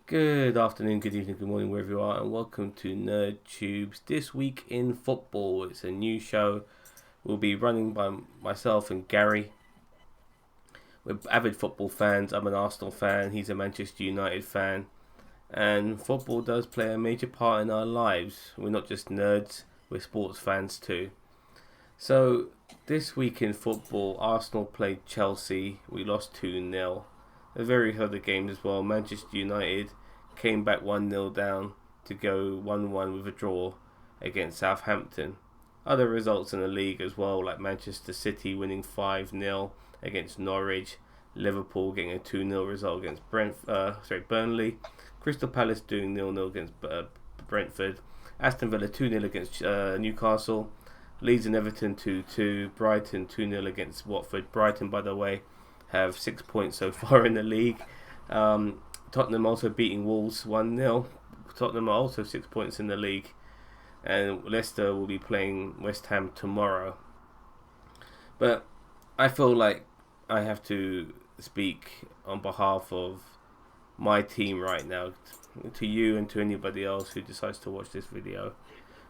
Good afternoon, good evening, good morning, wherever you are, and welcome to Nerd Tubes. This week in football, it's a new show. We'll be running by myself and Gary. We're avid football fans. I'm an Arsenal fan. He's a Manchester United fan, and football does play a major part in our lives. We're not just nerds; we're sports fans too. So this week in football, Arsenal played Chelsea. We lost 2-0. A very other games as well. Manchester United came back 1-0 down to go 1-1 with a draw against Southampton. Other results in the league as well, like Manchester City winning 5-0 against Norwich, Liverpool getting a 2-0 result against Burnley, Crystal Palace doing 0-0 against Brentford, Aston Villa 2-0 against Newcastle, Leeds and Everton 2-2, Brighton 2-0 against Watford. Brighton, by the way, have 6 points so far in the league. Tottenham also beating Wolves 1-0. Tottenham are also 6 points in the league. And Leicester will be playing West Ham tomorrow. But I feel like I have to speak on behalf of my team right now, to you and to anybody else who decides to watch this video,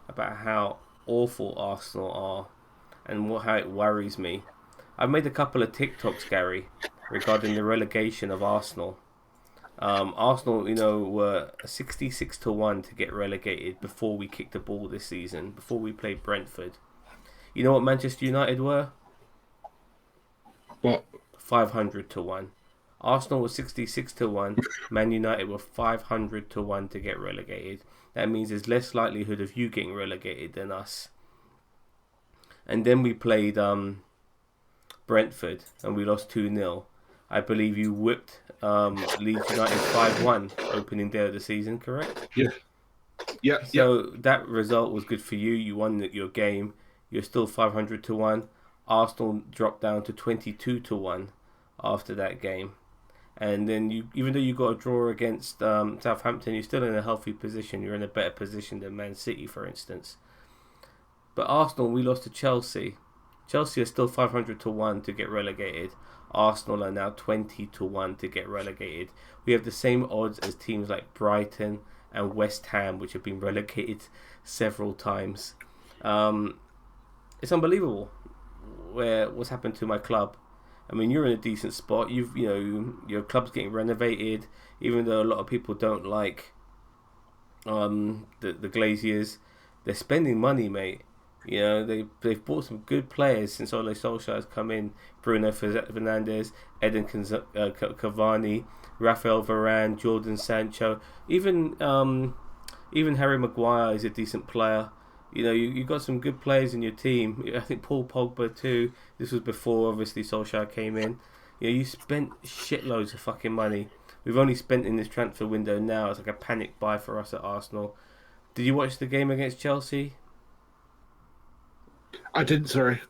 about how awful Arsenal are and how it worries me. I've made a couple of TikToks, Gary, regarding the relegation of Arsenal. Arsenal, were 66-1 to get relegated before we kicked the ball this season, before we played Brentford. You know what Manchester United were? What? 500-1. Arsenal was 66-1. Man United were 500-1 to get relegated. That means there's less likelihood of you getting relegated than us. And then we played Brentford and we lost 2-0. I believe you whipped Leeds United 5-1 opening day of the season, correct? Yeah. So that result was good for you. You won your game. You're still 500-1. Arsenal dropped down to 22-1 after that game. And then even though you got a draw against Southampton, you're still in a healthy position. You're in a better position than Man City, for instance. But Arsenal, we lost to Chelsea. Chelsea are still 500-1 to get relegated. Arsenal are now 20-1 to get relegated. We have the same odds as teams like Brighton and West Ham, which have been relegated several times. It's unbelievable what's happened to my club. I mean, you're in a decent spot. Your club's getting renovated, even though a lot of people don't like the Glaziers. They're spending money, mate. They've bought some good players since Ole Solskjaer has come in. Bruno Fernandes, Edin Cavani, Rafael Varane, Jordan Sancho. Even Harry Maguire is a decent player. You got some good players in your team. I think Paul Pogba too. This was before, obviously, Solskjaer came in. You spent shitloads of fucking money. We've only spent in this transfer window now. It's like a panic buy for us at Arsenal. Did you watch the game against Chelsea? I didn't, sorry.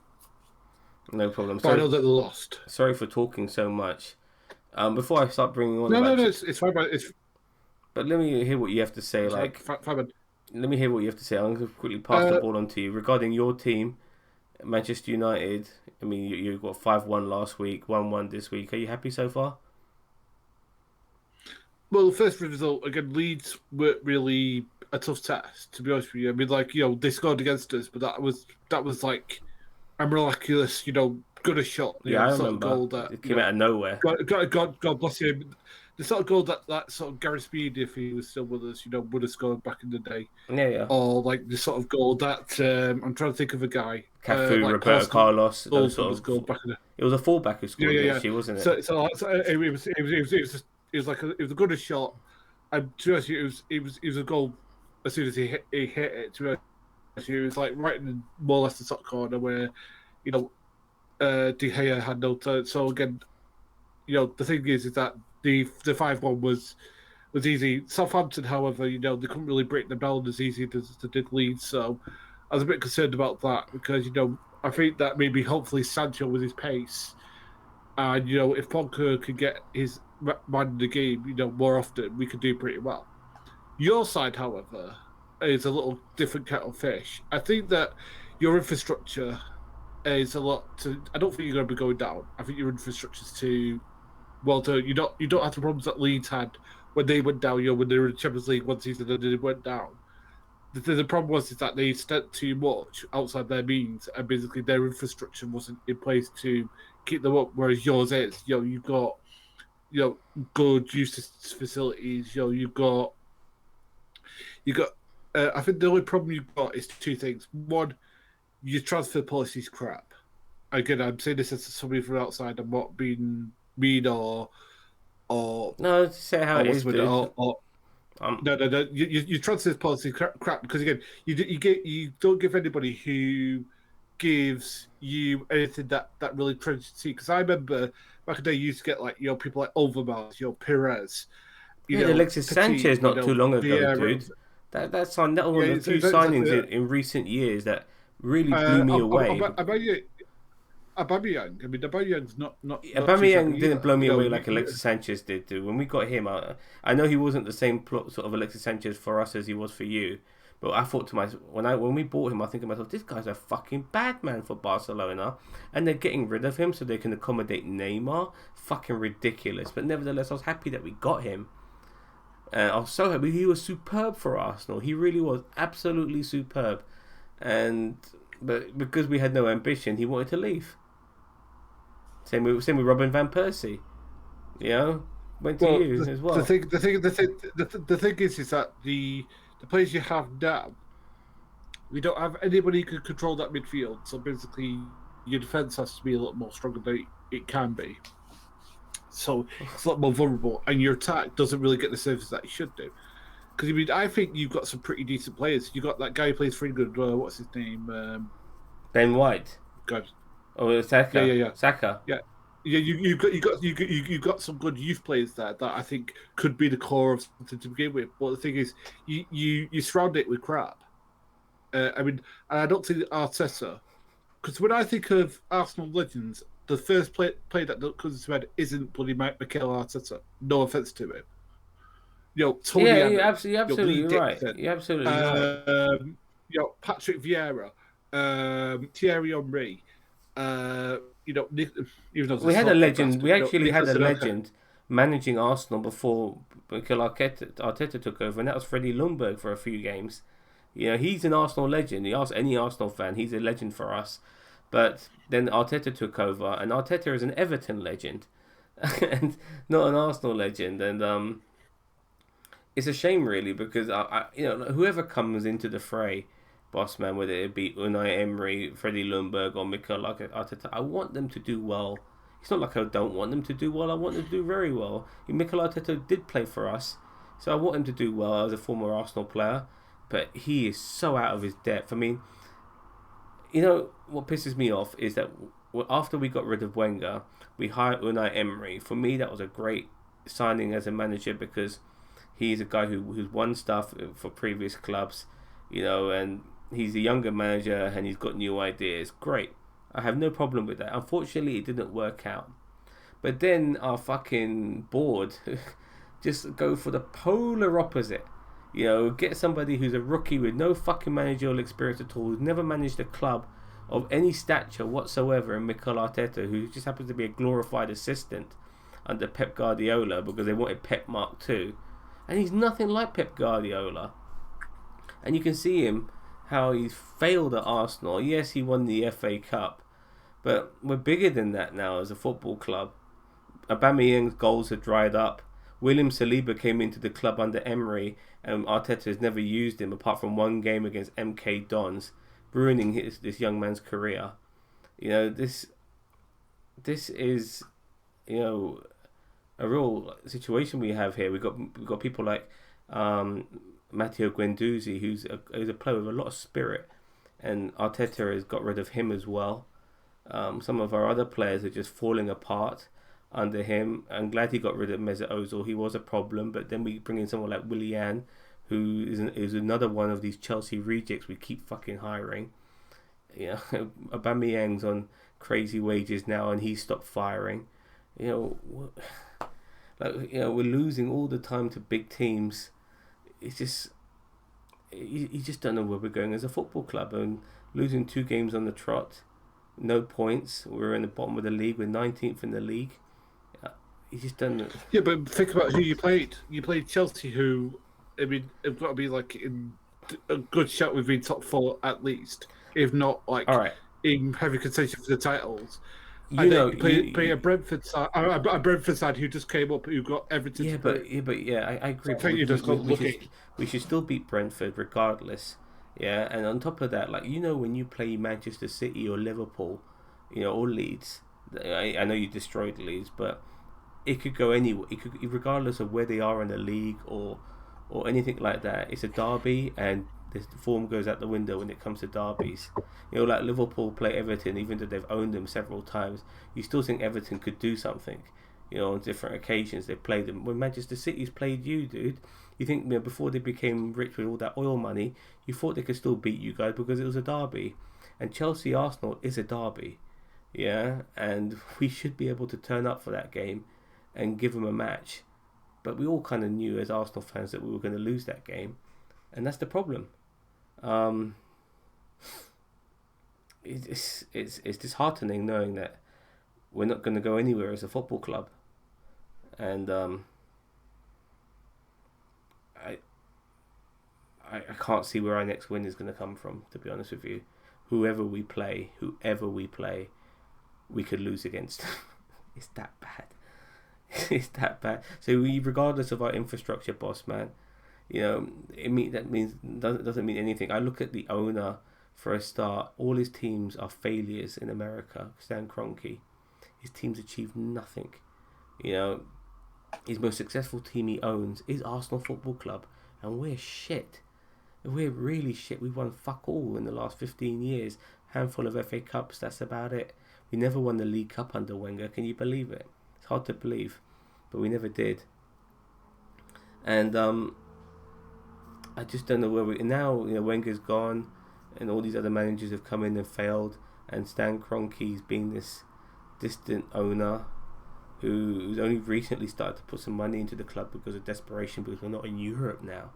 No problem. But I know that they lost. Sorry for talking so much. Before I start bringing on... No, it's fine. But let me hear what you have to say. Fine. Let me hear what you have to say. I'm going to quickly pass the ball on to you. Regarding your team, Manchester United, I mean, you got 5-1 last week, 1-1 this week. Are you happy so far? Well, the first result, again, Leeds weren't really a tough test, to be honest with you. I mean, they scored against us, but that was like a miraculous, good a shot. I sort remember. Of goal that it came out of nowhere. God bless him. The sort of goal that sort of Gareth Speed, if he was still with us, would have scored back in the day. Yeah. Or like the sort of goal that I'm trying to think of a guy. Cafu, Roberto Carlos. Scored back in the... It was a fullback who scored against you, wasn't it? So it was a good shot. And to be honest, it was a goal as soon as he hit it. To be honest, it was like right in more or less the top corner where, De Gea had no turn. So again, the thing is that the 5-1 was easy. Southampton, however, they couldn't really break the down as easy as they did Leeds. So I was a bit concerned about that because I think that maybe hopefully Sancho with his pace, and if Pogba could get his man in the game, more often, we could do pretty well. Your side, however, is a little different kettle of fish. I think that your infrastructure is a lot to... I don't think you're going to be going down. I think your infrastructure's too well done. You don't have the problems that Leeds had when they went down, when they were in the Champions League one season and they went down. The problem was is that they spent too much outside their means, and basically their infrastructure wasn't in place to keep them up. Whereas yours is, you've got, good use facilities. You've got. I think the only problem you've got is two things. One, your transfer policy is crap. Again, I'm saying this as somebody from outside. I'm not being mean or No, just say how it is, dude. No. You transfer policy crap because again, you don't give anybody who gives you anything that really tries to see. Because I remember back in the day, you used to get people like Overmars, Perez, Alexis Petit, Sanchez not too long ago, Vieira. dude. That was one of the few signings in recent years that really blew me away. Aubameyang. I mean, Aubameyang's not Aubameyang didn't blow me away like Alexis Sanchez did. Dude. When we got him, I know he wasn't the same sort of Alexis Sanchez for us as he was for you. But I thought to myself, when we bought him, I think to myself, this guy's a fucking bad man for Barcelona, and they're getting rid of him so they can accommodate Neymar. Fucking ridiculous. But nevertheless, I was happy that we got him. And I was so happy. He was superb for Arsenal. He really was absolutely superb. But because we had no ambition, he wanted to leave. Same with Robin van Persie. Went to you as well. The thing is that the players you have now, we don't have anybody who can control that midfield. So basically, your defence has to be a lot more stronger than it can be. So it's a lot more vulnerable, and your attack doesn't really get the service that it should do. Because I think you've got some pretty decent players. You got that guy who plays for England. What's his name? Ben White. God. Oh, Saka. Yeah. Saka. Yeah. You got some good youth players there that I think could be the core of something to begin with. But the thing is, you surround it with crap. And I don't think Arteta, because when I think of Arsenal legends, the first play that comes to head isn't bloody Mikel Arteta. No offense to him. Tony. Yeah, you're absolutely right. You're absolutely right. Patrick Vieira, Thierry Henry. Even though we had a legend. We actually had a legend managing Arsenal before Mikel Arteta took over, and that was Freddie Ljungberg for a few games. He's an Arsenal legend. You ask any Arsenal fan, he's a legend for us. But then Arteta took over, and Arteta is an Everton legend, and not an Arsenal legend. And it's a shame, really, because whoever comes into the fray, Bossman, whether it be Unai Emery, Freddie Ljungberg, or Mikel Arteta, I want them to do well. It's not like I don't want them to do well. I want them to do very well. Mikel Arteta did play for us, so I want him to do well as a former Arsenal player. But he is so out of his depth. I mean, what pisses me off is that after we got rid of Wenger, we hired Unai Emery. For me, that was a great signing as a manager because he's a guy who's won stuff for previous clubs, and he's a younger manager and he's got new ideas. Great. I have no problem with that. Unfortunately, it didn't work out. But then our fucking board just go for the polar opposite. Get somebody who's a rookie with no fucking managerial experience at all, who's never managed a club of any stature whatsoever, and Mikel Arteta, who just happens to be a glorified assistant under Pep Guardiola because they wanted Pep Mark II. And he's nothing like Pep Guardiola. And you can see him, how he's failed at Arsenal. Yes, he won the FA Cup, but we're bigger than that now as a football club. Aubameyang's goals have dried up. William Saliba came into the club under Emery, and Arteta has never used him apart from one game against MK Dons, ruining this young man's career. This is a real situation we have here. We've got people like Matteo Guendouzi, who's a player with a lot of spirit, and Arteta has got rid of him as well. Some of our other players are just falling apart under him. I'm glad he got rid of Mesut Ozil. He was a problem, but then we bring in someone like Willian, who is another one of these Chelsea rejects we keep fucking hiring. Aubameyang's on crazy wages now, and he stopped firing. We're losing all the time to big teams. It's just you just don't know where we're going as a football club, and losing 2 games on the trot, no points. We're in the bottom of the league. We're 19th in the league. He's just done. Yeah, but think about who you played. You played Chelsea, who, I mean, have got to be like in a good shot with being top four at least, if not All like right, in heavy contention for the titles. you And then know, you play a Brentford side, a Brentford side who just came up, who got everything yeah, to prove. I agree. So I But think you just got lucky. we should still beat Brentford regardless. Yeah, and on top of that, like when you play Manchester City or Liverpool, or Leeds. I know you destroyed Leeds, but it could go anywhere. It could, regardless of where they are in the league or anything like that. It's a derby, and the form goes out the window when it comes to derbies. Like Liverpool play Everton, even though they've owned them several times, you still think Everton could do something. On different occasions they played them. When Manchester City's played you, dude, you think before they became rich with all that oil money, you thought they could still beat you guys because it was a derby, and Chelsea Arsenal is a derby, yeah, and we should be able to turn up for that game and give them a match. But we all kind of knew as Arsenal fans that we were going to lose that game, and that's the problem. Um, it's disheartening knowing that we're not going to go anywhere as a football club, and I I can't see where our next win is going to come from. To be honest with you, whoever we play, we could lose against. It's that bad. It's that bad. So regardless of our infrastructure, boss man, doesn't mean anything. I look at the owner for a start. All his teams are failures in America. Stan Kroenke, his teams achieve nothing. His most successful team he owns is Arsenal Football Club, and we're shit. We're really shit. We've won fuck all in the last 15 years. Handful of FA Cups, that's about it. We never won the League Cup under Wenger. Can you believe it? It's hard to believe, but we never did. And I just don't know where we now. Wenger's gone, and all these other managers have come in and failed. And Stan Kroenke's been this distant owner who's only recently started to put some money into the club because of desperation, because we're not in Europe now.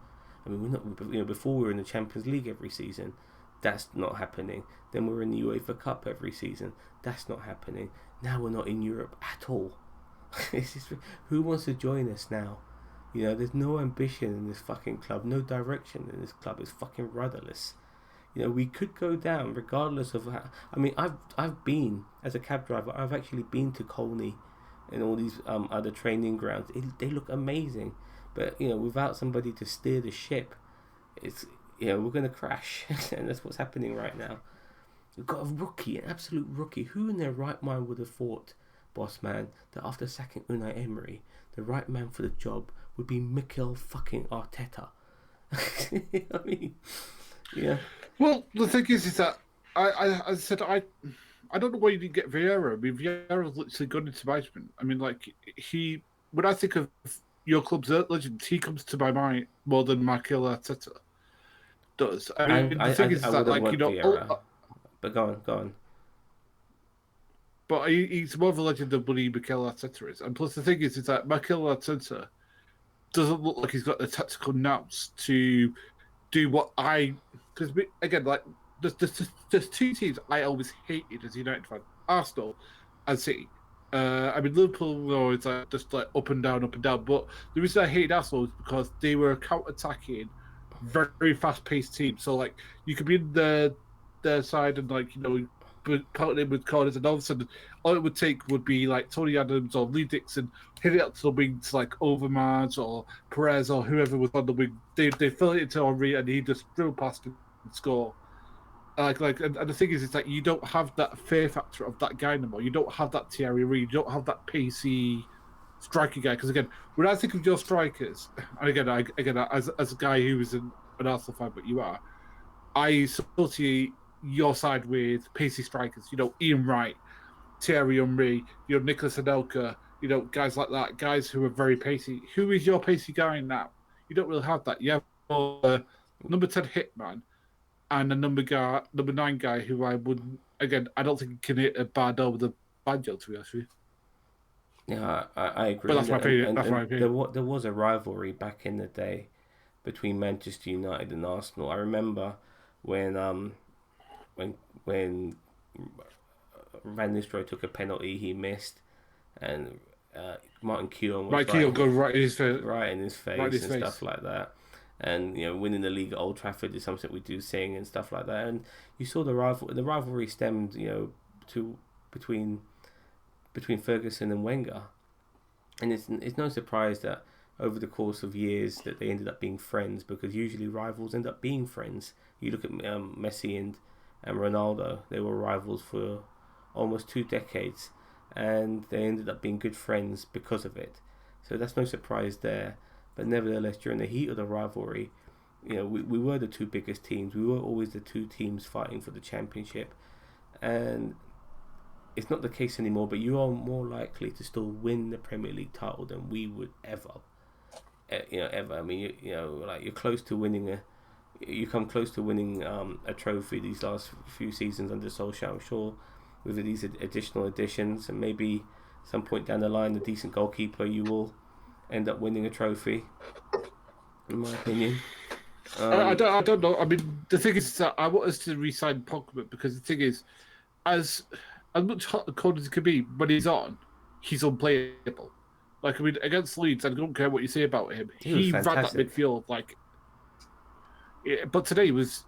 I mean, we're not. Before we were in the Champions League every season. That's not happening. Then we're in the UEFA Cup every season. That's not happening. Now we're not in Europe at all. It's just, who wants to join us now? There's no ambition in this fucking club. No direction in this club. It's fucking rudderless. We could go down regardless of how. I mean, I've been, as a cab driver, I've actually been to Colney and all these other training grounds. They look amazing. But, without somebody to steer the ship, it's, we're going to crash. And that's what's happening right now. We've got a rookie, an absolute rookie. Who in their right mind would have thought, boss man, that after sacking Unai Emery, the right man for the job would be Mikel fucking Arteta? I mean, yeah. Well, the thing is that I said I don't know why you didn't get Vieira. I mean, Vieira's literally gone into management. I mean, like, when I think of your club's legend, he comes to my mind more than Mikel Arteta does. I mean, the thing is that, like, Vieira, but go on. But he's more of a legend than bloody Mikel Arteta is. And plus, the thing is that Mikel Arteta doesn't look like he's got the tactical nous to do what because again, like, there's two teams I always hated as a United fan: Arsenal and City. I mean, Liverpool were always just like up and down. But the reason I hated Arsenal is because they were a counter-attacking, very fast-paced team. So, like, you could be in their side and, like, pelting in with corners, and all of a sudden, all it would take would be like Tony Adams or Lee Dixon hit it up to the wings, like Overmars or Perez or whoever was on the wing. They fill it into Henry, and he just drill past and score. And the thing is that you don't have that fear factor of that guy anymore. You don't have that Thierry Henry. You don't have that pacey striker guy. Because again, when I think of your strikers, and again, as a guy who is an Arsenal fan, but you are, I associate your side with pacey strikers. Ian Wright, Thierry Henry, Nicolas Anelka, guys like that, guys who are very pacey. Who is your pacey guy now? You don't really have that. You have number 10 hitman and a number 9 guy who I don't think can hit a bar door with a banjo, to be honest with you. Yeah, I agree. But that's my opinion. That's my opinion. There was a rivalry back in the day between Manchester United and Arsenal. I remember when Van Nistelrooy took a penalty he missed, and Martin Keown was Mike Keogh go right in his face, right in his right in face his and face. stuff like that. And winning the league at Old Trafford is something we do sing and stuff like that. And you saw the rivalry stemmed to between Ferguson and Wenger, and it's no surprise that over the course of years that they ended up being friends, because usually rivals end up being friends. You look at Messi and Ronaldo; they were rivals for almost 2 decades, and they ended up being good friends because of it. So that's no surprise there. But nevertheless, during the heat of the rivalry, we were the two biggest teams. We were always the two teams fighting for the championship, and it's not the case anymore. But you are more likely to still win the Premier League title than we would ever. Ever. I mean, like you're close to winning you come close to winning a trophy these last few seasons under Solskjaer. I'm sure with these additional additions, and maybe some point down the line, a decent goalkeeper, you will end up winning a trophy. In my opinion, I don't know. I mean, the thing is that I want us to re-sign Pogba, because the thing is, as much hot and cold as he can be, when he's on, he's unplayable. Like, I mean, against Leeds, I don't care what you say about him. he was He ran that fantastic. midfield like. Yeah, but today it was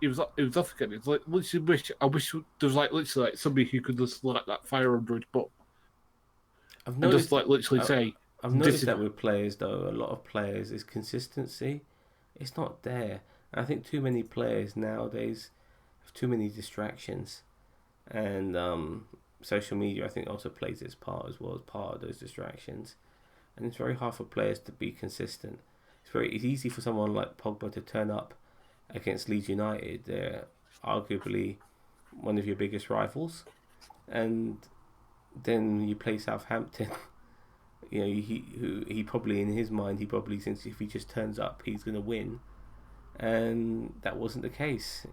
off again. It's like literally I wish there was like literally like somebody who could just let that fire under his butt I've and just noticed like literally I, say, I've "This noticed is." that with players though, a lot of players is consistency. It's not there. I think too many players nowadays have too many distractions, and social media I think also plays its part as well as part of those distractions. And it's very hard for players to be consistent. It's easy for someone like Pogba to turn up against Leeds United. They're arguably one of your biggest rivals, and then you play Southampton. He probably in his mind he probably thinks if he just turns up he's gonna win, and that wasn't the case.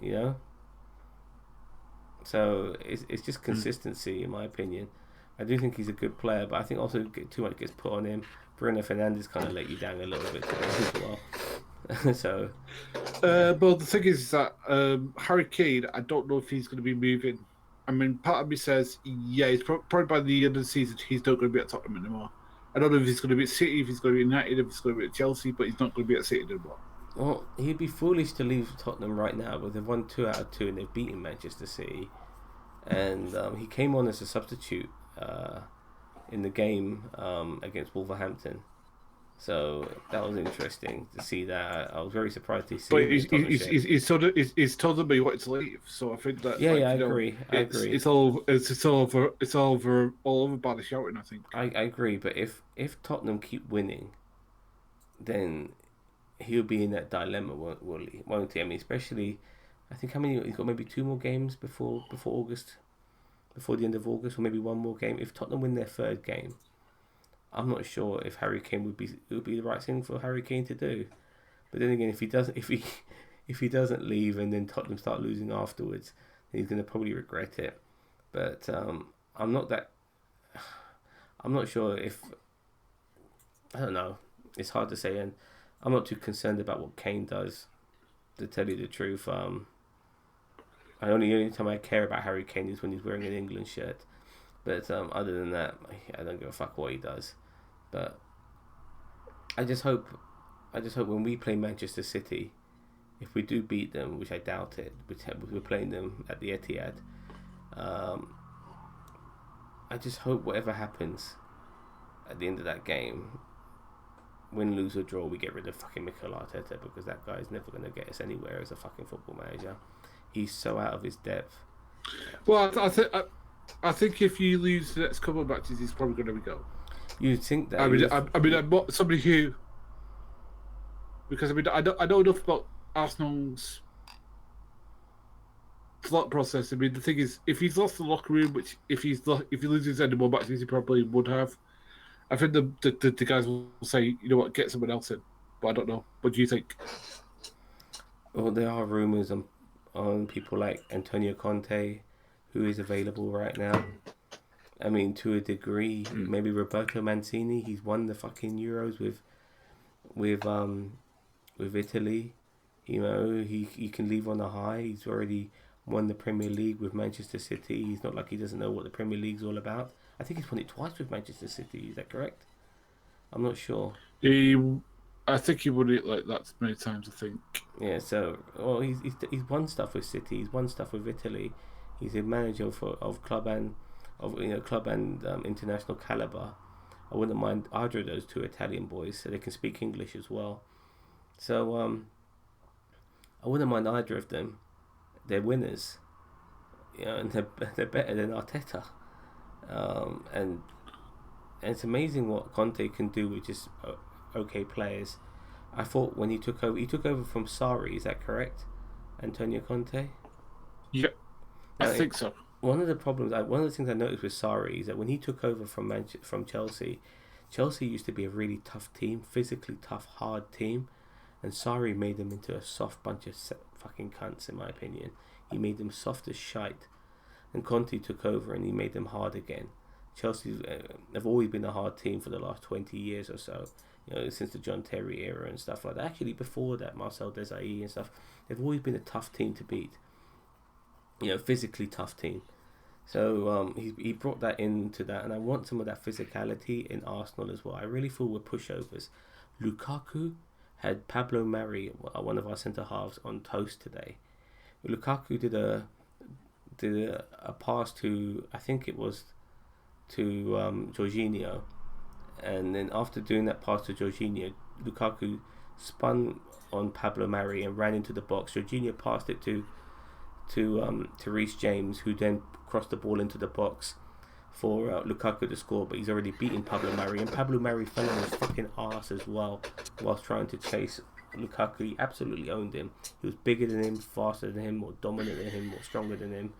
So it's just consistency in my opinion. I do think he's a good player, but I think also too much gets put on him. Bruno Fernandes kind of let you down a little bit today as well. So, But the thing is that Harry Kane, I don't know if he's going to be moving. I mean, part of me says, yeah, he's probably by the end of the season he's not going to be at Tottenham anymore. I don't know if he's going to be at City, if he's going to be at United, if he's going to be at Chelsea, but he's not going to be at City anymore. well, he'd be foolish to leave Tottenham right now, but they've won 2 out of 2 and they've beaten Manchester City. And he came on as a substitute in the game against Wolverhampton. So that was interesting to see that. I was very surprised to see But him in Tottenham shirt. he's told them he wanted to leave, so I think that Yeah, I agree. it's all over by the shouting. I think. I agree. But if Tottenham keep winning, then he'll be in that dilemma, won't he? I mean, especially, I think how many he's got maybe 2 more games before August, before the end of August, or maybe one more game. If Tottenham win their third game, I'm not sure if Harry Kane would be the right thing for Harry Kane to do. But then again, if he doesn't leave and then Tottenham start losing afterwards, then he's going to probably regret it. But I'm not sure if, I don't know. It's hard to say, and I'm not too concerned about what Kane does. To tell you the truth, only time I care about Harry Kane is when he's wearing an England shirt. But other than that, I don't give a fuck what he does. But I just hope when we play Manchester City, if we do beat them, which I doubt it, we're playing them at the Etihad. I just hope whatever happens at the end of that game, win, lose or draw, we get rid of fucking Mikel Arteta, because that guy is never going to get us anywhere as a fucking football manager. He's so out of his depth. Well, I think if you lose the next couple of matches, he's probably going to go. You'd think that. I'm not somebody who, because I know enough about Arsenal's thought process. I mean, the thing is, if he's lost the locker room, which if he loses any more matches, he probably would have. I think the guys will say, you know what, get someone else in. But I don't know. What do you think? Well, there are rumours on people like Antonio Conte, who is available right now. I mean, to a degree, maybe Roberto Mancini. He's won the fucking Euros with Italy. He can leave on a high. He's already won the Premier League with Manchester City. He's not like he doesn't know what the Premier League's all about. I think he's won it twice with Manchester City. Is that correct? I'm not sure. I think he won it like that many times. I think. Yeah, so well, he's won stuff with City. He's won stuff with Italy. He's a manager of club and international caliber. I wouldn't mind either of those two Italian boys, so they can speak English as well. So I wouldn't mind either of them. They're winners, and they're better than Arteta. And it's amazing what Conte can do with just okay players. I thought when he took over from Sarri. Is that correct, Antonio Conte? Yeah, I think so. One of the things I noticed with Sarri is that when he took over from Chelsea, Chelsea used to be a really tough team, physically tough, hard team, and Sarri made them into a soft bunch of fucking cunts, in my opinion. He made them soft as shite, and Conte took over and he made them hard again. Chelsea have always been a hard team for the last 20 years or so, since the John Terry era and stuff like that. Actually, before that, Marcel Desailly and stuff, they've always been a tough team to beat. Physically tough team. So he brought that into that, and I want some of that physicality in Arsenal as well. I really feel we're pushovers. Lukaku had Pablo Mari, one of our centre halves, on toast today. Lukaku did a pass to, I think it was to Jorginho, and then after doing that pass to Jorginho, Lukaku spun on Pablo Mari and ran into the box. Jorginho passed it to Reece James, who then crossed the ball into the box for Lukaku to score, but he's already beaten Pablo Mari, and Pablo Mari fell on his fucking ass as well whilst trying to chase Lukaku. He absolutely owned him. He was bigger than him, faster than him, more dominant than him, more stronger than him.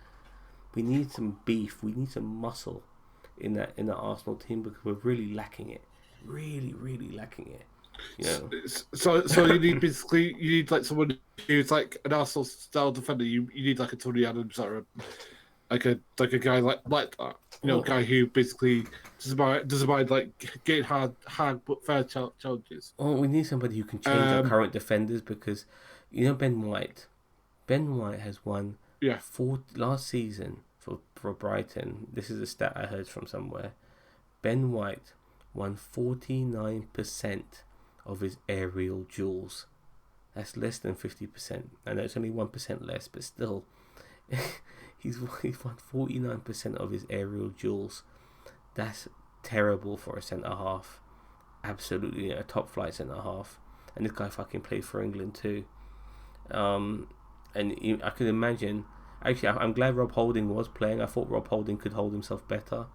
We need some beef. We need some muscle in that Arsenal team, because we're really lacking it. Really, really lacking it. So you need like someone who's like an Arsenal style defender. You need like a Tony Adams or like a guy like that. Guy who basically doesn't mind like getting hard but fair challenges. Oh, we need somebody who can change our current defenders, because Ben White has won last season for Brighton. This is a stat I heard from somewhere. Ben White won 49% of his aerial duels. That's less than 50%. I know it's only 1% less, but still, he's won 49% of his aerial duels. That's terrible for a centre half. Absolutely, a top flight centre half. And this guy fucking played for England too. And I could imagine. Actually, I'm glad Rob Holding was playing. I thought Rob Holding could hold himself better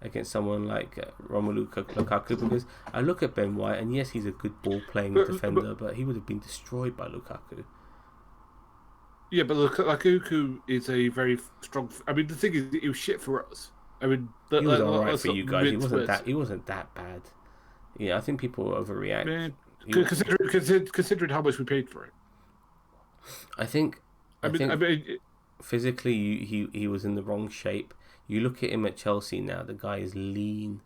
against someone like Romelu Lukaku, because I look at Ben White, and yes, he's a good ball playing defender, but he would have been destroyed by Lukaku. Yeah, but Lukaku is a very strong. I mean, the thing is, he was shit for us. I mean, he was alright for you guys. He wasn't that bad. Yeah, I think people overreact. Man, considering how much we paid for it. I think physically he was in the wrong shape. You look at him at Chelsea now, the guy is lean.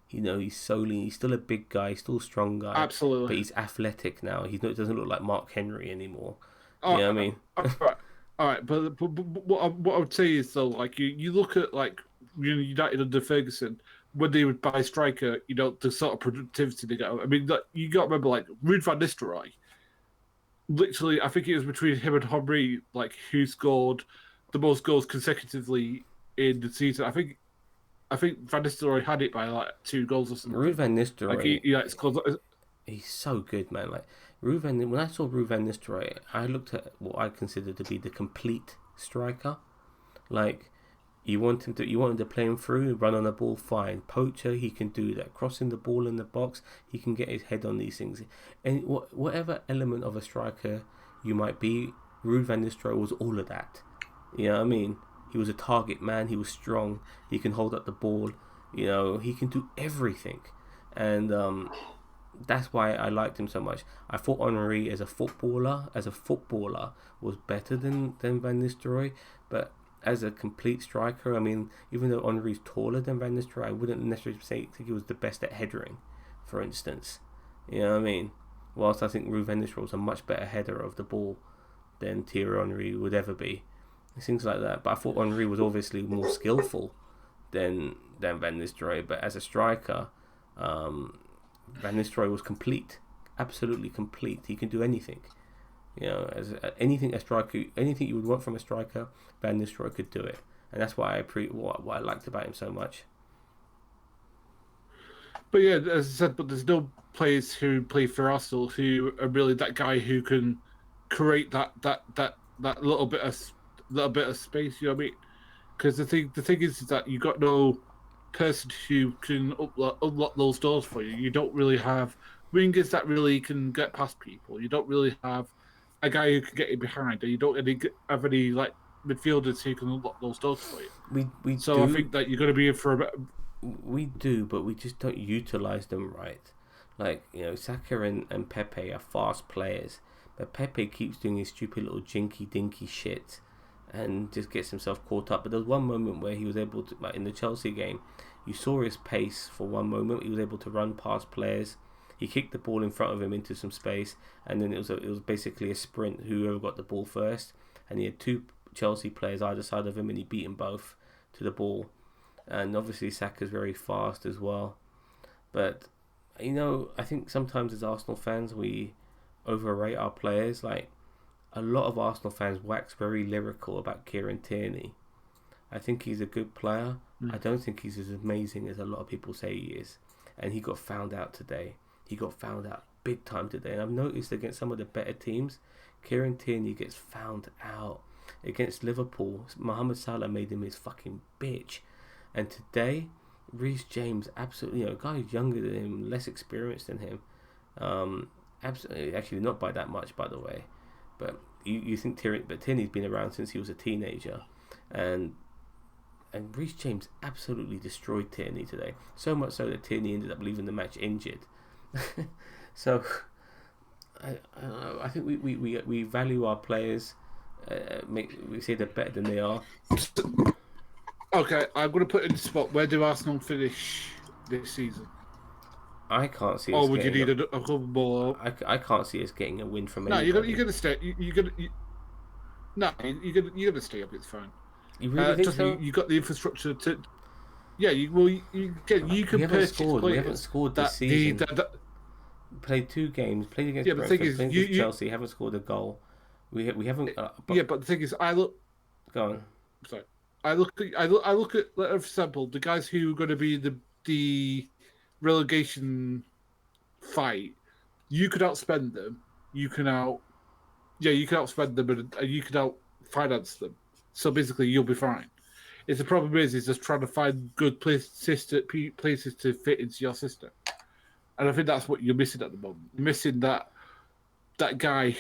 He's so lean. He's still a big guy, he's still a strong guy. Absolutely. But he's athletic now. He doesn't look like Mark Henry anymore. You know what I mean? All right, but what I would say is, though, like you look at like United under Ferguson, when they would buy a striker, the sort of productivity they got. I mean, you got to remember, like Ruud van Nistelrooy. Literally, I think it was between him and Henry, like who scored the most goals consecutively in the season. I think Van Nistelrooy had it by like 2 goals or something. Ruud van Nistelrooy, like he's so good, man. Like when I saw Ruud van Nistelrooy, I looked at what I consider to be the complete striker. Like you want him to play him through, run on the ball, fine. Poacher, he can do that. Crossing the ball in the box, he can get his head on these things. And whatever element of a striker you might be, Ruud van Nistelrooy was all of that. You know what I mean? He was a target man. He was strong. He can hold up the ball. He can do everything. And that's why I liked him so much. I thought Henry as a footballer was better than Van Nistelrooy, but as a complete striker, I mean, even though Henry's taller than Van Nistelrooy, I wouldn't necessarily think he was the best at headering, for instance. You know what I mean? Whilst I think Ruud van Nistelrooy was a much better header of the ball than Thierry Henry would ever be. Things like that. But I thought Henry was obviously more skillful than Van Nistelrooy. But as a striker, Van Nistelrooy was complete, absolutely complete. He can do anything. Anything a striker, anything you would want from a striker, Van Nistelrooy could do it, and that's why what I liked about him so much. But yeah, as I said, but there's no players who play for Arsenal who are really that guy who can create that little bit of space. You know what I mean? Because the thing is that you got no person who can unlock those doors for you. You don't really have wingers that really can get past people. You don't really have a guy who can get in behind, and you don't have any like midfielders who can unlock those doors for you. We So do. I think that you're going to be in for a bit. We do, but we just don't utilize them right. Like, Saka and Pepe are fast players, but Pepe keeps doing his stupid little jinky dinky shit and just gets himself caught up. But there was one moment where he was able to, like in the Chelsea game, you saw his pace for one moment. He was able to run past players. He kicked the ball in front of him into some space, and then it was basically a sprint. Whoever got the ball first, and he had two Chelsea players either side of him, and he beat them both to the ball. And obviously Saka's very fast as well. But, I think sometimes as Arsenal fans we overrate our players. Like, a lot of Arsenal fans wax very lyrical about Kieran Tierney. I think he's a good player. I don't think he's as amazing as a lot of people say he is. And he got found out today. He got found out big time today. And I've noticed against some of the better teams, Kieran Tierney gets found out. Against Liverpool, Mohamed Salah made him his fucking bitch. And today, Reece James, absolutely, a guy who's younger than him, less experienced than him, absolutely, actually not by that much, by the way, but you think Tierney's been around since he was a teenager, and Reece James absolutely destroyed Tierney today, so much so that Tierney ended up leaving the match injured. So, I think we value our players, we say they're better than they are. Okay, I'm going to put in the spot. Where do Arsenal finish this season? I can't see. Or would you need a couple more? I can't see us getting a win from No, anybody. you're going to stay. You're going to stay up. It's fine. You really think so? You got the infrastructure to. Yeah, you can purchase players. We haven't scored this season. Played 2 games. Played against Brentford. Played against Chelsea. Haven't scored a goal. We haven't. But the thing is, Go on. Sorry. I look at, for example, the guys who are going to be the relegation fight. You could outspend them. You can outspend them, and you can outfinance them. So basically, you'll be fine. It's the problem is just trying to find good places to fit into your system, and I think that's what you're missing at the moment. You're missing that guy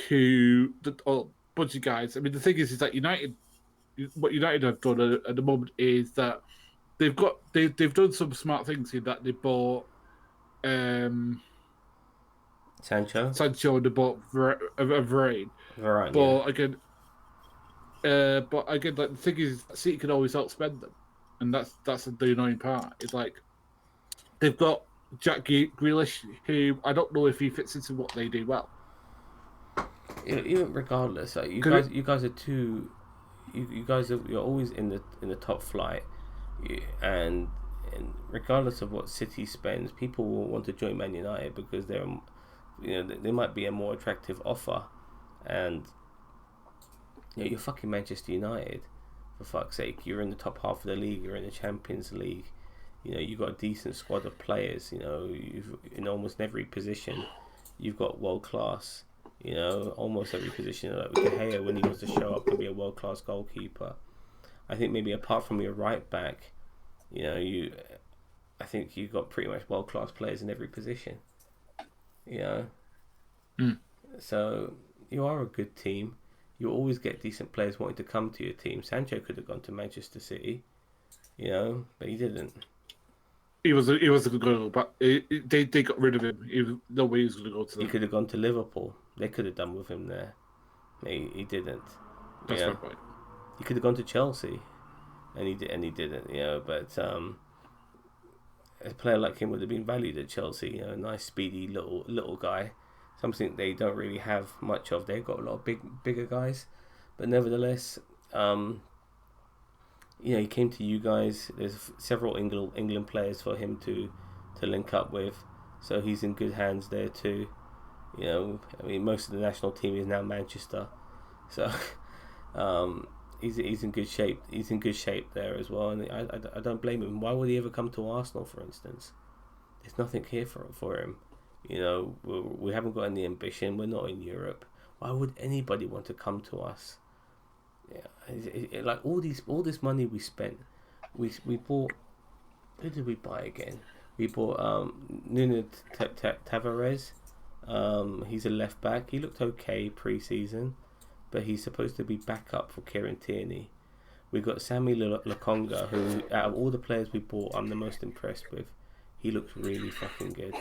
or bunch of guys. I mean, the thing is that what United have done at the moment is that they've done some smart things in that they bought Sancho and they bought Varane. But again, like the thing is, City can always outspend them, and that's the annoying part. It's like they've got Jack Grealish, who I don't know if he fits into what they do well. Even regardless, like, you guys are too. You're always in the top flight, and regardless of what City spends, people will want to join Man United because they might be a more attractive offer, and you're fucking Manchester United, for fuck's sake. You're in the top half of the league. You're in the Champions League. You've got a decent squad of players. You've in almost every position, you've got world class. Almost every position. Like with De Gea, when he wants to show up, can be a world class goalkeeper. I think maybe apart from your right back, I think you've got pretty much world class players in every position. So you are a good team. You always get decent players wanting to come to your team. Sancho could have gone to Manchester City, but he didn't. He was a good goal, but they got rid of him. No way he was going to go to them. He could have gone to Liverpool. They could have done with him there. He didn't. That's right. He could have gone to Chelsea, and he didn't. But a player like him would have been valued at Chelsea. A nice, speedy little guy. Something they don't really have much of. They've got a lot of bigger guys, but nevertheless, he came to you guys. There's several England players for him to link up with. so he's in good hands there too. You know, I mean, most of the national team is now Manchester, so he's in good shape. He's in good shape there as well, and I don't blame him. Why would he ever come to Arsenal, for instance? There's nothing here for him. You know, we haven't got any ambition. We're not in Europe. Why would anybody want to come to us? Yeah, like all this money we spent, we bought. Who did we buy again? We bought Nuno Tavares. He's a left back. He looked okay pre-season, but he's supposed to be backup for Kieran Tierney. We got Sammy Lokonga, who out of all the players we bought, I'm the most impressed with. He looks really fucking good.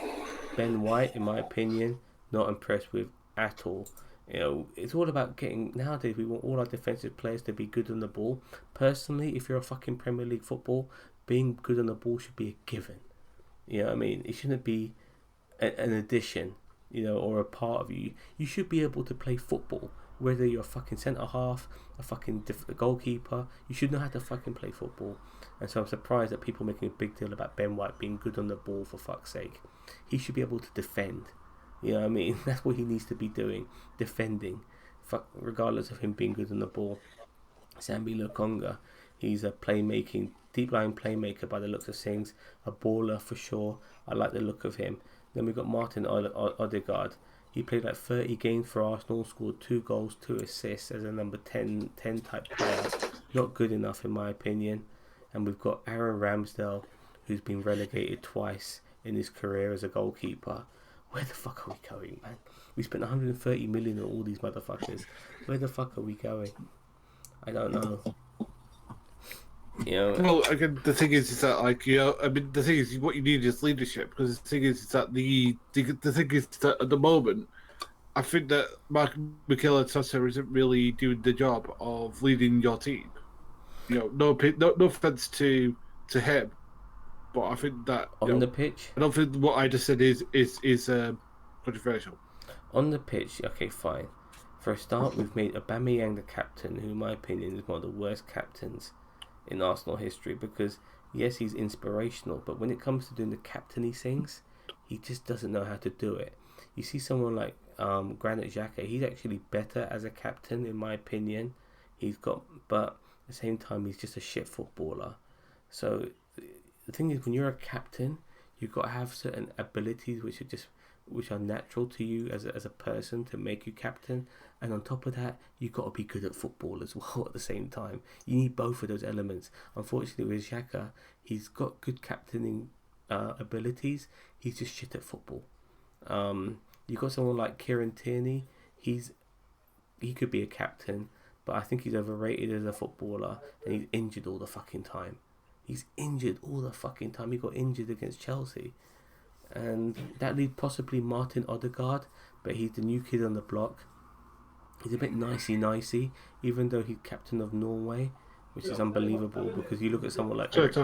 Ben White, in my opinion, not impressed with at all. You know, it's all about getting. Nowadays, we want all our defensive players to be good on the ball. Personally, if you're a fucking Premier League football, being good on the ball should be a given. You know what I mean? It shouldn't be an addition, you know, or a part of you. You should be able to play football, whether you're a fucking centre half, a fucking goalkeeper. You should know how to fucking play football. And so I'm surprised that people are making a big deal about Ben White being good on the ball, for fuck's sake. He should be able to defend. You know what I mean? That's what he needs to be doing, defending, regardless of him being good on the ball. Sambi Lokonga, he's a deep line playmaker by the looks of things, a baller for sure. I like the look of him. Then we've got Martin Odergaard. He played like 30 games for Arsenal, scored 2 goals, 2 assists as a number 10 type player. Not good enough in my opinion. And we've got Aaron Ramsdale, who's been relegated twice in his career as a goalkeeper. Where the fuck are we going, man? We spent 130 million on all these motherfuckers. Where the fuck are we going? I don't know. You know. Well, again, the thing is that, like, you know, I mean, the thing is, what you need is leadership. Because the thing is that the thing is that at the moment, I think that Mark Mikel Arteta isn't really doing the job of leading your team. You know, no offense to him, but I think that on the pitch, I don't think what I just said is controversial. On the pitch, okay, fine. For a start, we've made Aubameyang the captain, who in my opinion is one of the worst captains in Arsenal history, because yes, he's inspirational, but when it comes to doing the captainy things, he just doesn't know how to do it. You see someone like Granit Xhaka, he's actually better as a captain in my opinion. But at the same time, he's just a shit footballer. So the thing is, when you're a captain, you've got to have certain abilities which are natural to you as a person to make you captain, and on top of that, you've got to be good at football as well at the same time. You need both of those elements. Unfortunately, with Xhaka, he's got good captaining abilities. He's just shit at football. You've got someone like Kieran Tierney. He could be a captain, but I think he's overrated as a footballer, and he's injured all the fucking time. He got injured against Chelsea. And that leaves possibly Martin Odegaard, but he's the new kid on the block. He's a bit nicey, even though he's captain of Norway, which is unbelievable, because you look at someone like Eric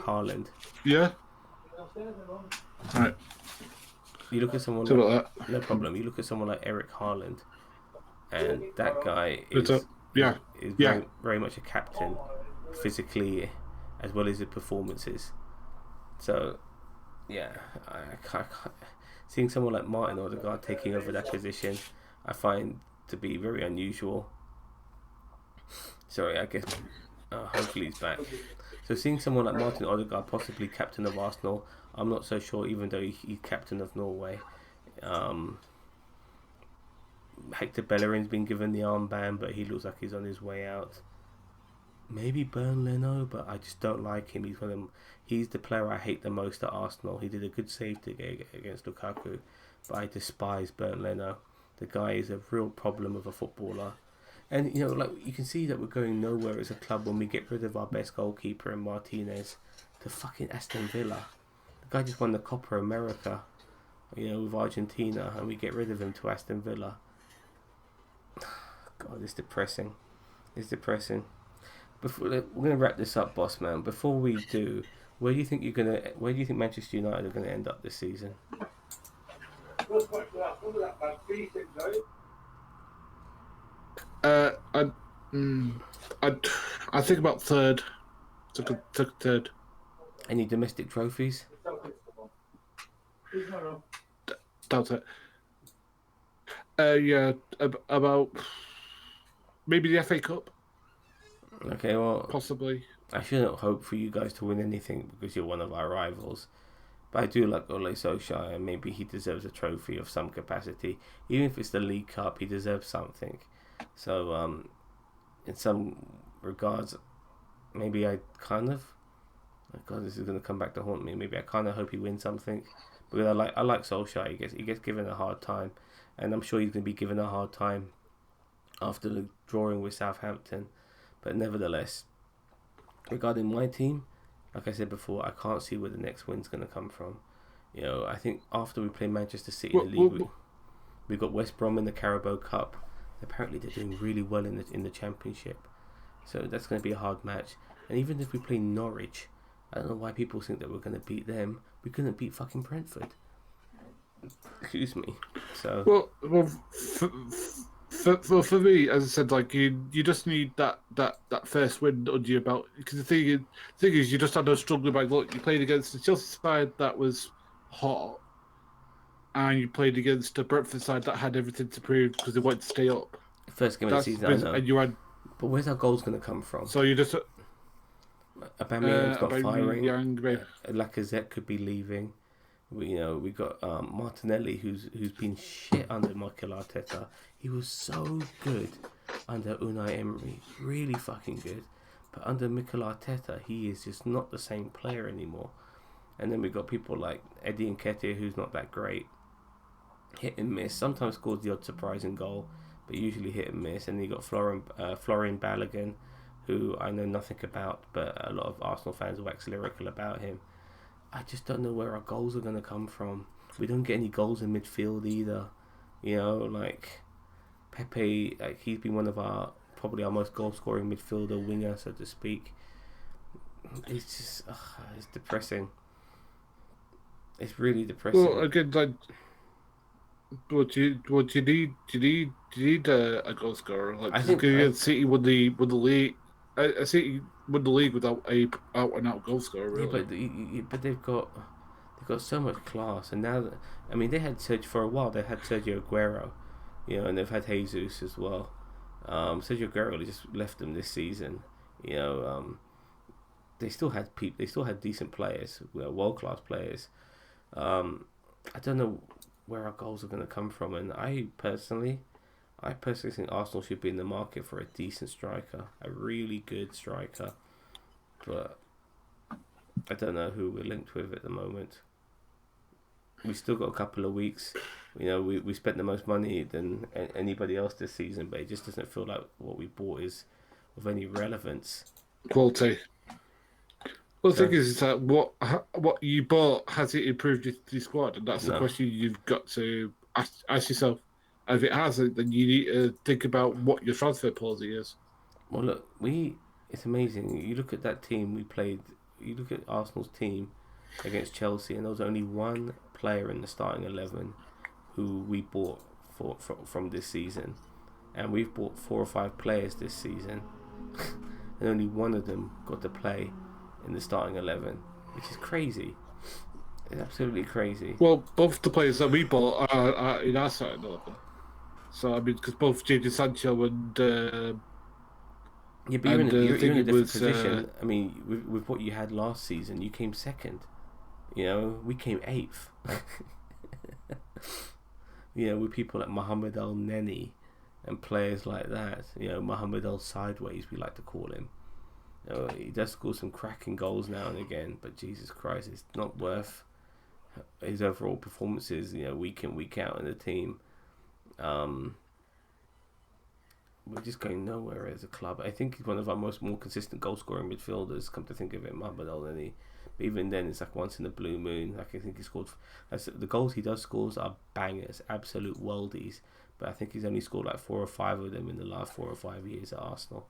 Haaland. Yeah. Right. You look at someone no problem. You look at someone like Eric Haaland, and that guy is very, very much a captain, physically as well as his performances. So, yeah, I can't. Seeing someone like Martin Odegaard taking over that position, I find to be very unusual. Sorry, I guess. Hopefully he's back. So seeing someone like Martin Odegaard possibly captain of Arsenal, I'm not so sure, even though he's captain of Norway. Hector Bellerin's been given the armband, but he looks like he's on his way out. Maybe Bernd Leno, but I just don't like him. He's the player I hate the most at Arsenal. He did a good save against Lukaku, but I despise Bernd Leno. The guy is a real problem of a footballer. And, you know, like, you can see that we're going nowhere as a club when we get rid of our best goalkeeper in Martinez to fucking Aston Villa. The guy just won the Copa America, you know, with Argentina, and we get rid of him to Aston Villa. God, it's depressing. It's depressing. We're gonna wrap this up, boss man. Before we do, where do you think Manchester United are gonna end up this season? I think about third. Took third. Any domestic trophies? That's it. Yeah, about maybe the FA Cup, Okay, well, possibly. I shouldn't hope for you guys to win anything because you're one of our rivals. But I do like Ole Solskjaer, and maybe he deserves a trophy of some capacity. Even if it's the League Cup, he deserves something. So, in some regards, maybe I kind of... Oh God, this is going to come back to haunt me. Maybe I kind of hope he wins something. Because I like Solskjaer. He gets given a hard time. And I'm sure he's going to be given a hard time after the drawing with Southampton. But nevertheless, regarding my team, like I said before, I can't see where the next win's going to come from. You know, I think after we play Manchester City in the league, we got West Brom in the Carabao Cup. Apparently, they're doing really well in the Championship, so that's going to be a hard match. And even if we play Norwich, I don't know why people think that we're going to beat them. We couldn't beat fucking Brentford. Excuse me. So for me, as I said, like you just need that first win under your belt. Because the thing is, you just had no struggling back. Look, you played against the Chelsea side that was hot, and you played against a Brentford side that had everything to prove because they wanted to stay up. first game of the season, I know. And you had, but where's our goals going to come from? So you just Aubameyang's not firing. Young, Lacazette could be leaving. We got Martinelli, who's been shit under Mikel Arteta. He was so good under Unai Emery, really fucking good. But under Mikel Arteta, he is just not the same player anymore. And then we got people like Eddie Nketiah, who's not that great, hit and miss. Sometimes scores the odd surprising goal, but usually hit and miss. And you got Florian Balogun, who I know nothing about, but a lot of Arsenal fans wax lyrical about him. I just don't know where our goals are going to come from. We don't get any goals in midfield either. You know, like Pepe, like he's been one of probably our most goal-scoring midfielder, winger, so to speak. It's just, it's depressing. It's really depressing. Well, again, like, what you need a goal scorer. Like, I think City won the league. City won the league without a out and out goal scorer. Really. Yeah, but they've got so much class, and now they had for a while. They had Sergio Aguero, you know, and they've had Jesus as well. Sergio Aguero just left them this season. You know, they still had decent players, world class players. I don't know where our goals are going to come from, and I personally think Arsenal should be in the market for a decent striker, a really good striker, but I don't know who we're linked with at the moment. We still got a couple of weeks. You know, we spent the most money than anybody else this season, but it just doesn't feel like what we bought is of any relevance. Quality. Well, the thing is that what you bought, has it improved your squad? And that's the question you've got to ask yourself. And if it hasn't, then you need to think about what your transfer policy is. Well, look, it's amazing. You look at that team we played. You look at Arsenal's team against Chelsea, and there was only one player in the starting 11 who we bought from this season, and we've bought 4 or 5 players this season, and only one of them got to play in the starting 11, which is crazy. It's absolutely crazy. Well, both the players that we bought are in our starting 11. So because both Jadon Sancho and yeah, but you're in a different position. With what you had last season, you came second. You know, we came 8th. You know, with people like Mohamed El Neni and players like that. You know, Mohamed El Sideways, we like to call him. You know, he does score some cracking goals now and again, but Jesus Christ, it's not worth his overall performances. You know, week in, week out in the team. We're just going nowhere as a club. I think he's one of our more consistent goal scoring midfielders. Come to think of it, Mohamed El Neni. But even then, it's like once in a blue moon. Like I think he scored. The goals he does scores are bangers, absolute worldies. But I think he's only scored like 4 or 5 of them in the last 4 or 5 years at Arsenal.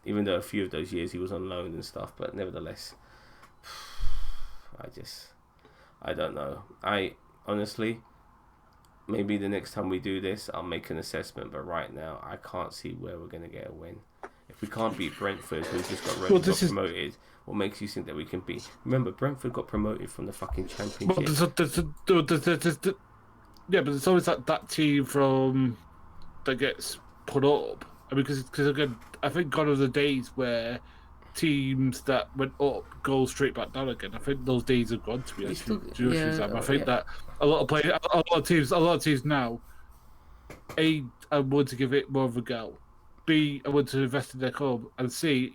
Even though a few of those years he was on loan and stuff, but nevertheless, I don't know. I honestly, maybe the next time we do this, I'll make an assessment. But right now, I can't see where we're going to get a win. If we can't beat Brentford, who just Well, got promoted, what makes you think that we can beat? Remember, Brentford got promoted from the fucking well, Championship. yeah, but there's always that team from that gets put up. I mean, because again, I think gone are the days where teams that went up go straight back down again. I think those days are gone. To be You honest, still, Sam. I think yeah. that a lot of teams now, A, I want to give it more of a go. B, I want to invest in their club, and C,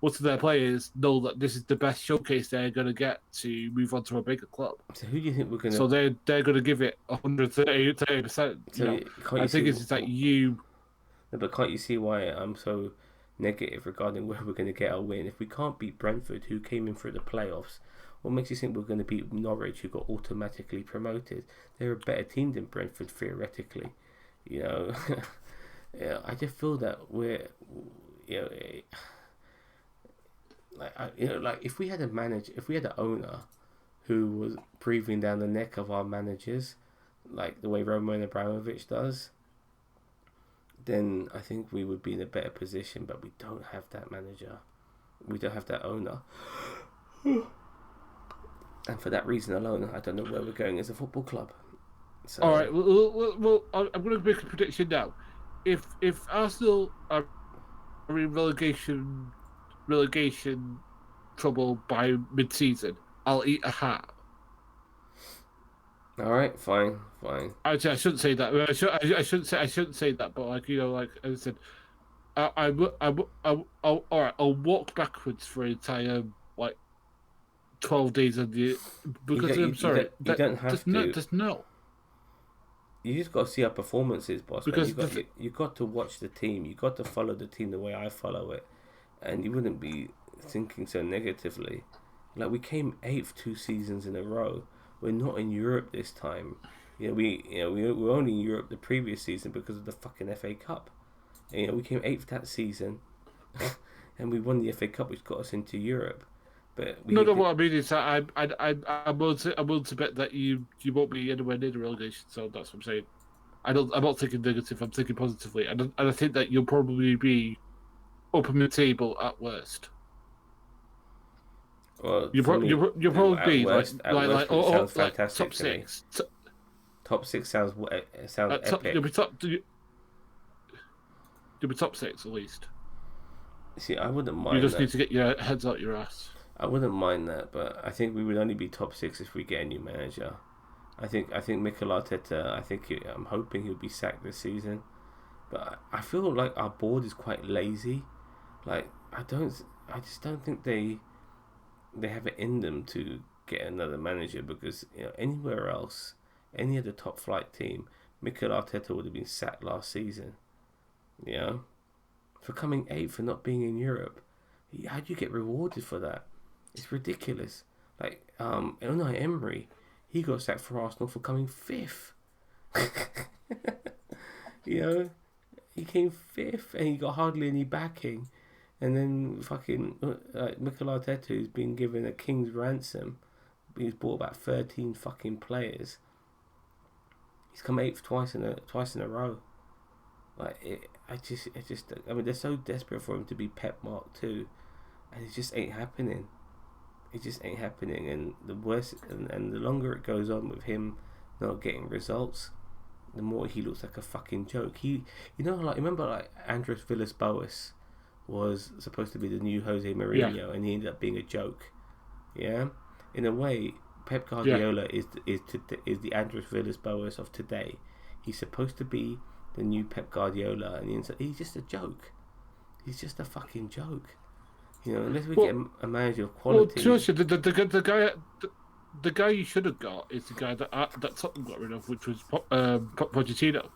most of their players know that this is the best showcase they're going to get to move on to a bigger club. So who do you think we're gonna? So they're going to give it 130%. So can't I you see? think it's that you. No, but can't you see why I'm so negative regarding where we're gonna get our win? If we can't beat Brentford, who came in through the playoffs, what makes you think we're gonna beat Norwich, who got automatically promoted? They're a better team than Brentford theoretically. You know, yeah. I just feel that we're, you know, like if we had if we had an owner who was breathing down the neck of our managers, like the way Roman Abramovich does, then I think we would be in a better position. But we don't have that manager. We don't have that owner. And for that reason alone, I don't know where we're going as a football club. So, All right. Well, I'm going to make a prediction now. If Arsenal are in relegation trouble by mid-season, I'll eat a hat. all right, fine. Actually, I shouldn't say that. I shouldn't say that. But like I said, all right. I'll walk backwards for an entire like 12 days of the because I'm sorry. You don't have to. There's no. You just got to see our performances, boss. Man. Because You got to watch the team. You got to follow the team the way I follow it, and you wouldn't be thinking so negatively. Like we came eighth 2 seasons in a row. We're not in Europe this time. We were only in Europe the previous season because of the fucking FA Cup. And, we came eighth that season, and we won the FA Cup, which got us into Europe. But what I mean is that I'm willing to bet that you won't be anywhere near the relegation. So that's what I'm saying. I'm not thinking negative. I'm thinking positively, and I think that you'll probably be up in the table at worst. Well, You'll probably be worst, sounds fantastic top six. Top six sounds epic. You'll be top six at least. See, I wouldn't mind. You just need to get your heads out your ass. I wouldn't mind that, but I think we would only be top six if we get a new manager. I think Mikel Arteta. I'm hoping he'll be sacked this season, but I feel like our board is quite lazy. Like I just don't think they have it in them to get another manager because anywhere else, any other top flight team, Mikel Arteta would have been sacked last season. For coming eighth for not being in Europe. How do you get rewarded for that? It's ridiculous. Like Unai Emery, he got sacked for Arsenal for coming fifth. He came fifth and he got hardly any backing. And then fucking Mikel Arteta, who's been given a king's ransom, he's bought about 13 fucking players. He's come eighth twice in a row. I mean, they're so desperate for him to be Pep Mark II, and it just ain't happening. It just ain't happening, and the worse, and the longer it goes on with him not getting results, the more he looks like a fucking joke. Remember Andres Villas-Boas was supposed to be the new Jose Mourinho, and he ended up being a joke. Yeah, in a way, Pep Guardiola is the Andres Villas-Boas of today. He's supposed to be the new Pep Guardiola, and he's just a joke. He's just a fucking joke. Unless we get a manager of quality. Well, the guy you should have got is the guy that Tottenham got rid of, which was Pochettino.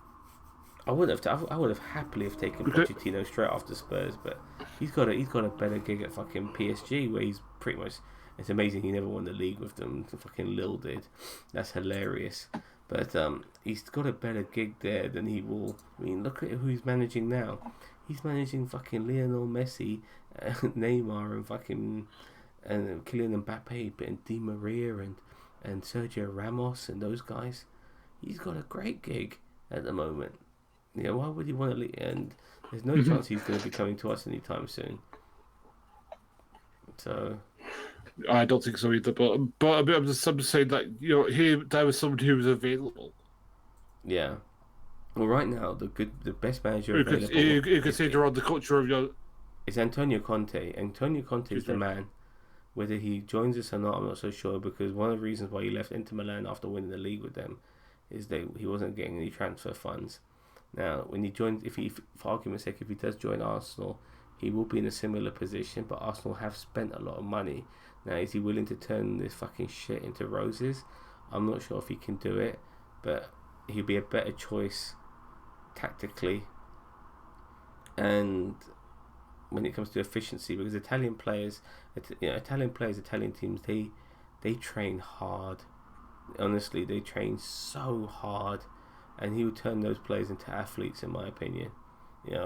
I would have happily taken Pochettino straight after Spurs, but he's got a better gig at fucking PSG, where he's pretty much. It's amazing he never won the league with them. Fucking Lille did. That's hilarious. But he's got a better gig there than he will. I mean, look at who he's managing now. He's managing fucking Lionel Messi, Neymar, and fucking Kylian Mbappe, and Di Maria, and Sergio Ramos, and those guys. He's got a great gig at the moment. Yeah, why would he want to leave? And there's no chance he's going to be coming to us anytime soon. So I don't think so either. But I'm just saying that there was somebody who was available. yeah. Well, right now the best manager You could available consider on the culture of your. is Antonio Conte. Antonio Conte is the Right. man. Whether he joins us or not, I'm not so sure, because one of the reasons why he left Inter Milan after winning the league with them is that he wasn't getting any transfer funds. Now, when he joins, for argument's sake, if he does join Arsenal, he will be in a similar position. But Arsenal have spent a lot of money. Now, is he willing to turn this fucking shit into roses? I'm not sure if he can do it, but he'll be a better choice tactically and when it comes to efficiency, because Italian players, Italian teams, they train hard. Honestly, they train so hard, and he would turn those players into athletes, in my opinion. You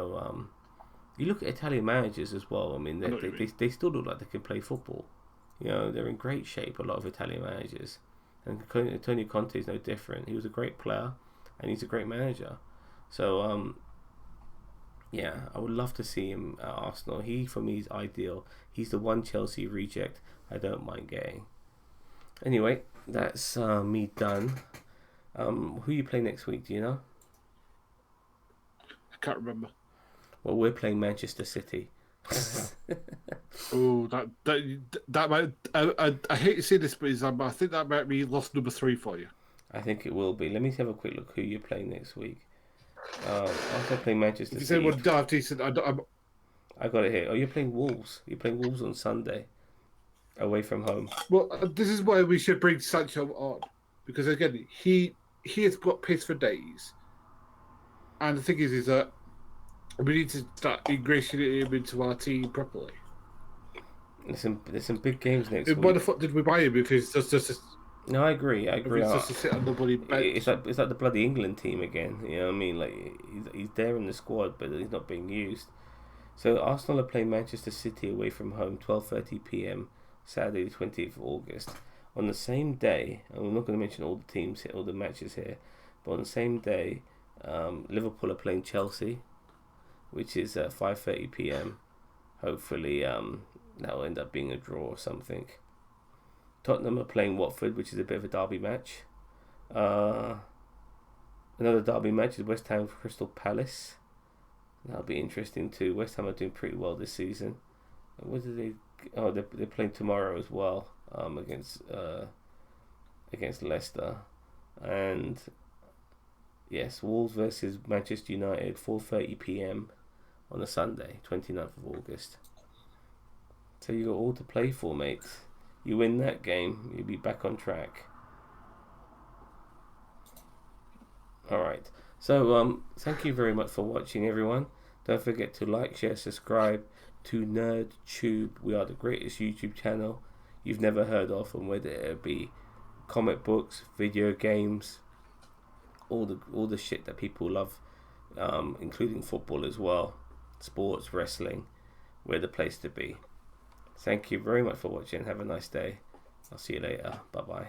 look at Italian managers as well. I mean, they still look like they can play football. They're in great shape. A lot of Italian managers, and Antonio Conte is no different. He was a great player, and he's a great manager. So yeah, I would love to see him at Arsenal. He, for me, is ideal. He's the one Chelsea reject I don't mind getting. Anyway, that's me done. Who you play next week, do you know? I can't remember. Well, we're playing Manchester City. Oh, that might. I hate to say this, but I think that might be loss number 3 for you. I think it will be. Let me have a quick look who you're playing next week. After playing Manchester If you City. say one daft decent, I got it here. Oh, you're playing Wolves. You're playing Wolves on Sunday, away from home. Well, this is why we should bring Sancho on, because again, he has got pace for days, and the thing is that we need to start ingratiating him into our team properly. There's some big games next week. Why the fuck did we buy him if he's just No, I agree. If he's just to sit on the bloody bench? It's like the bloody England team again. You know what I mean? Like he's there in the squad, but he's not being used. So Arsenal are playing Manchester City away from home, 12:30 p.m. Saturday, the 20th of August. On the same day, and we're not going to mention all the teams here, all the matches here, but on the same day, Liverpool are playing Chelsea, which is at 5:30 p.m. Hopefully, that will end up being a draw or something. Tottenham are playing Watford, which is a bit of a derby match. Another derby match is West Ham Crystal Palace. That'll be interesting too. West Ham are doing pretty well this season. What do they? Oh, they're playing tomorrow as well. Against Leicester, and yes, Wolves versus Manchester United, 4:30 p.m. on a Sunday, 29th of August. So you got all to play for, mate. You win that game, you'll be back on track. Alright, so thank you very much for watching, everyone. Don't forget to like, share, subscribe to NerdTube. We are the greatest YouTube channel you've never heard of, and whether it be comic books, video games, all the shit that people love, including football as well, sports, wrestling, we're the place to be. Thank you very much for watching. Have a nice day. I'll see you later. Bye bye.